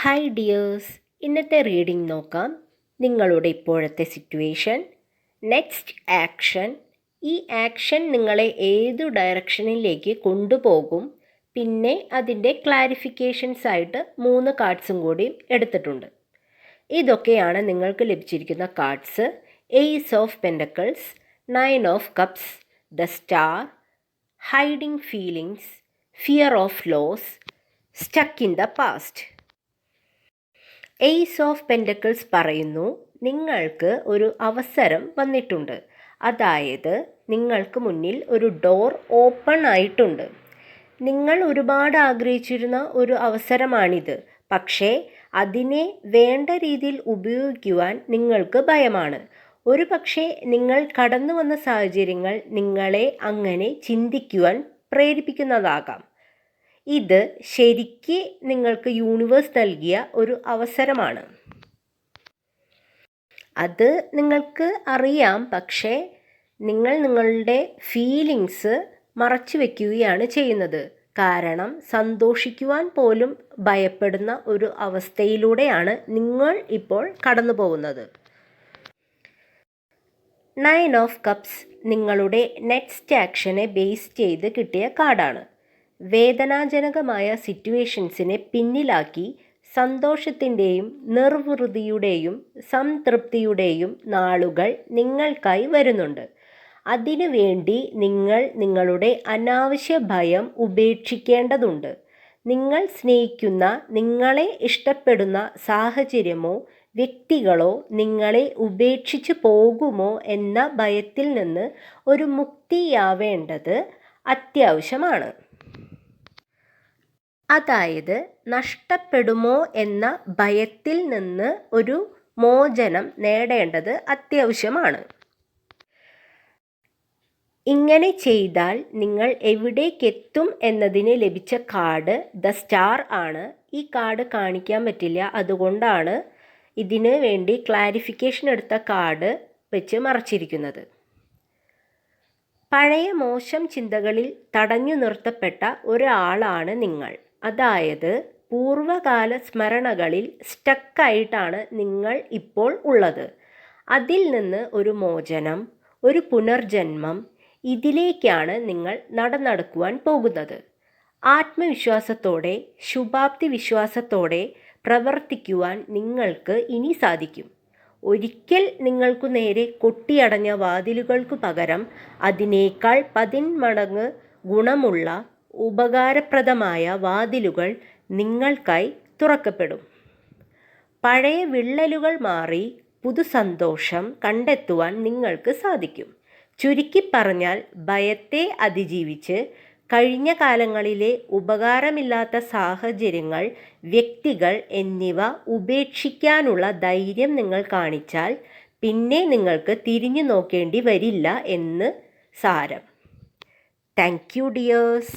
Hi dears, ഇന്നത്തെ reading നോക്കാം. നിങ്ങളുടെ ഇപ്പോഴത്തെ സിറ്റുവേഷൻ, നെക്സ്റ്റ് ആക്ഷൻ, ഈ ആക്ഷൻ നിങ്ങളെ ഏതു ഡയറക്ഷനിലേക്ക് കൊണ്ടുപോകും, പിന്നെ അതിൻ്റെ ക്ലാരിഫിക്കേഷൻസ് ആയിട്ട് 3 കാർഡ്സും കൂടി എടുത്തിട്ടുണ്ട്. ഇതൊക്കെയാണ് നിങ്ങൾക്ക് ലഭിച്ചിരിക്കുന്ന cards. Ace of pentacles, 9 of cups, the star, hiding feelings, fear of loss, stuck in the past. Ace of pentacles പറയുന്നു, നിങ്ങൾക്ക് ഒരു അവസരം വന്നിട്ടുണ്ട്. അതായത് നിങ്ങൾക്ക് മുന്നിൽ ഒരു ഡോർ ഓപ്പൺ ആയിട്ടുണ്ട്. നിങ്ങൾ ഒരുപാട് ആഗ്രഹിച്ചിരുന്ന ഒരു അവസരമാണിത്. പക്ഷേ അതിനെ വേണ്ട രീതിയിൽ ഉപയോഗിക്കുവാൻ നിങ്ങൾക്ക് ഭയമാണ്. ഒരു പക്ഷേ നിങ്ങൾ കടന്നു വന്ന സാഹചര്യങ്ങൾ നിങ്ങളെ അങ്ങനെ ചിന്തിക്കുവാൻ പ്രേരിപ്പിക്കുന്നതാകാം. ഇത് ശരിക്ക് നിങ്ങൾക്ക് യൂണിവേഴ്സ് നൽകിയ ഒരു അവസരമാണ്. അത് നിങ്ങൾക്ക് അറിയാം, പക്ഷേ നിങ്ങൾ നിങ്ങളുടെ ഫീലിങ്സ് മറച്ചു വയ്ക്കുകയാണ് ചെയ്യുന്നത്. കാരണം സന്തോഷിക്കുവാൻ പോലും ഭയപ്പെടുന്ന ഒരു അവസ്ഥയിലൂടെയാണ് നിങ്ങൾ ഇപ്പോൾ കടന്നു പോകുന്നത്. 9 ഓഫ് കപ്സ് നിങ്ങളുടെ നെക്സ്റ്റ് ആക്ഷനെ ബേസ് ചെയ്ത് കിട്ടിയ കാർഡാണ്. വേദനാജനകമായ സിറ്റുവേഷൻസിനെ പിന്നിലാക്കി സന്തോഷത്തിൻ്റെയും നിർവൃതിയുടെയും സംതൃപ്തിയുടെയും നാളുകൾ നിങ്ങൾക്കായി വരുന്നുണ്ട്. അതിനുവേണ്ടി നിങ്ങൾ നിങ്ങളുടെ അനാവശ്യ ഭയം ഉപേക്ഷിക്കേണ്ടതുണ്ട്. നിങ്ങൾ സ്നേഹിക്കുന്ന, നിങ്ങളെ ഇഷ്ടപ്പെടുന്ന സാഹചര്യമോ വ്യക്തികളോ നിങ്ങളെ ഉപേക്ഷിച്ച് പോകുമോ എന്ന ഭയത്തിൽ നിന്ന് ഒരു മുക്തിയാവേണ്ടത് അത്യാവശ്യമാണ്. അതായത് നഷ്ടപ്പെടുമോ എന്ന ഭയത്തിൽ നിന്ന് ഒരു മോചനം നേടേണ്ടത് അത്യാവശ്യമാണ്. ഇങ്ങനെ ചെയ്താൽ നിങ്ങൾ എവിടേക്കെത്തും എന്നതിന് ലഭിച്ച കാർഡ് ദ സ്റ്റാർ ആണ്. ഈ കാർഡ് കാണിക്കാൻ പറ്റില്ല, അതുകൊണ്ടാണ് ഇതിന് വേണ്ടി ക്ലാരിഫിക്കേഷൻ എടുത്ത കാർഡ് വെച്ച് മറച്ചിരിക്കുന്നത്. പഴയ മോശം ചിന്തകളിൽ തടഞ്ഞു നിർത്തപ്പെട്ട ഒരാളാണ് നിങ്ങൾ. അതായത് പൂർവകാല സ്മരണകളിൽ സ്റ്റക്കായിട്ടാണ് നിങ്ങൾ ഇപ്പോൾ ഉള്ളത്. അതിൽ നിന്ന് ഒരു മോചനം, ഒരു പുനർജന്മം, ഇതിലേക്കാണ് നിങ്ങൾ നടക്കുവാൻ പോകുന്നത്. ആത്മവിശ്വാസത്തോടെ, ശുഭാപ്തി വിശ്വാസത്തോടെ പ്രവർത്തിക്കുവാൻ നിങ്ങൾക്ക് ഇനി സാധിക്കും. ഒരിക്കൽ നിങ്ങൾക്കു നേരെ കൊട്ടിയടഞ്ഞ വാതിലുകൾക്കു പകരം അതിനേക്കാൾ 10 മടങ്ങ് ഗുണമുള്ള ഉപകാരപ്രദമായ വാതിലുകൾ നിങ്ങൾക്കായി തുറക്കപ്പെടും. പഴയ വിള്ളലുകൾ മാറി പുതുസന്തോഷം കണ്ടെത്തുവാൻ നിങ്ങൾക്ക് സാധിക്കും. ചുരുക്കി പറഞ്ഞാൽ, ഭയത്തെ അതിജീവിച്ച് കഴിഞ്ഞ കാലങ്ങളിലെ ഉപകാരമില്ലാത്ത സാഹചര്യങ്ങൾ, വ്യക്തികൾ എന്നിവ ഉപേക്ഷിക്കാനുള്ള ധൈര്യം നിങ്ങൾ കാണിച്ചാൽ പിന്നെ നിങ്ങൾക്ക് തിരിഞ്ഞു നോക്കേണ്ടി വരില്ല എന്ന് സാരം. Thank you dears.